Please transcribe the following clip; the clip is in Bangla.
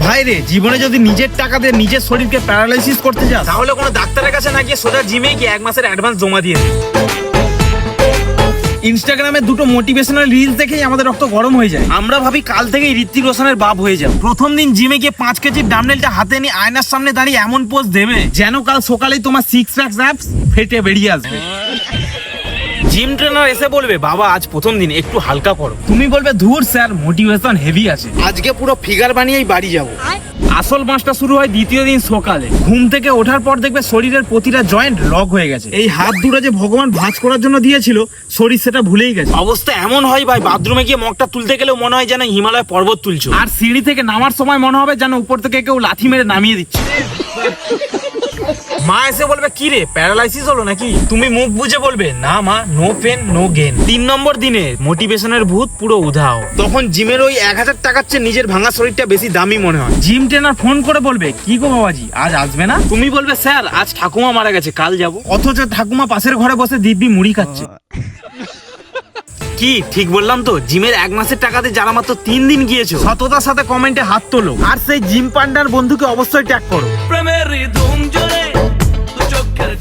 ভাই রে, জীবনে যদি নিজের টাকা দিয়ে নিজের শরীরকে প্যারালাইসিস করতে যাস, তাহলে কোনো ডাক্তারের কাছে না গিয়ে সোজা জিমে গিয়ে 1 মাসের অ্যাডভান্স জমা দিয়ে দে। ইনস্টাগ্রামে দুটো মোটিভেশনাল রিলস দেখেই আমাদের রক্ত গরম হয়ে যায়। আমরা ভাবি কাল থেকেই ঋত্বিক রোশনের বাপ হয়ে যাব। প্রথম দিন জিমে গিয়ে 5 কেজির ডাম্বেলটা হাতে নিয়ে আয়নার সামনে দাঁড়িয়ে এমন পোজ দেবে যেন কাল সকালেই তোমার 6 প্যাক অ্যাপস ফেটে বেরিয়ে আসবে। জিম ট্রেনার এসে বলবে, বাবা আজ প্রথম দিন, একটু হালকা করো। তুমি বলবে, ধুর স্যার, মোটিভেশন হেভি আছে, আজকে পুরো ফিগার বানিয়েই বাড়ি যাব। আসল মাসটা শুরু হয় দ্বিতীয় দিন সকালে। ঘুম থেকে ওঠার পর দেখবে শরীরের প্রতিটা জয়েন্ট লক হয়ে গেছে। এই হাত দুটো যে ভগবান ভাঁজ করার জন্য দিয়েছিল, শরীর সেটা ভুলেই গেছে। অবস্থা এমন হয় ভাই, বাথরুমে গিয়ে মগটা তুলতে গেলেও মনে হয় যেন হিমালয় পর্বত তুলছো, আর সিঁড়ি থেকে নামার সময় মনে হবে যেন উপর থেকে কেউ লাথি মেরে নামিয়ে দিচ্ছে। মা এসে বলবে, কি রে প্যারালাইসিস হলো নাকি? তুমি মুখ বুঝে বলবে, না মা, নো পেন নো গেন। 3 নম্বর দিনে মোটিভেশনের ভূত পুরো উধাও। তখন জিমের ওই 1000 টাকার চেয়ে নিজের ভাঙা শরীরটা বেশি দামি মনে হয়। জিম ট্রেনার ফোন করে বলবে, কি গো বাবাজি, আজ আসবে না? তুমি বলবে, স্যার আজ ঠাকুমা মারা গেছে, কাল যাব। অথচ ঠাকুমা পাশের ঘরে বসে দিব্যি মুড়ি খাচ্ছে। কি ঠিক বললাম তো? জিমের 1 মাসের টাকাতে যারা মাত্র 3 দিন গিয়েছো, সততার সাথে কমেন্টে হাত তোলো, আর সেই জিম পান্ডার বন্ধুকে অবশ্যই ট্যাগ করো। প্রেমের ধুম জোরে দু চোখের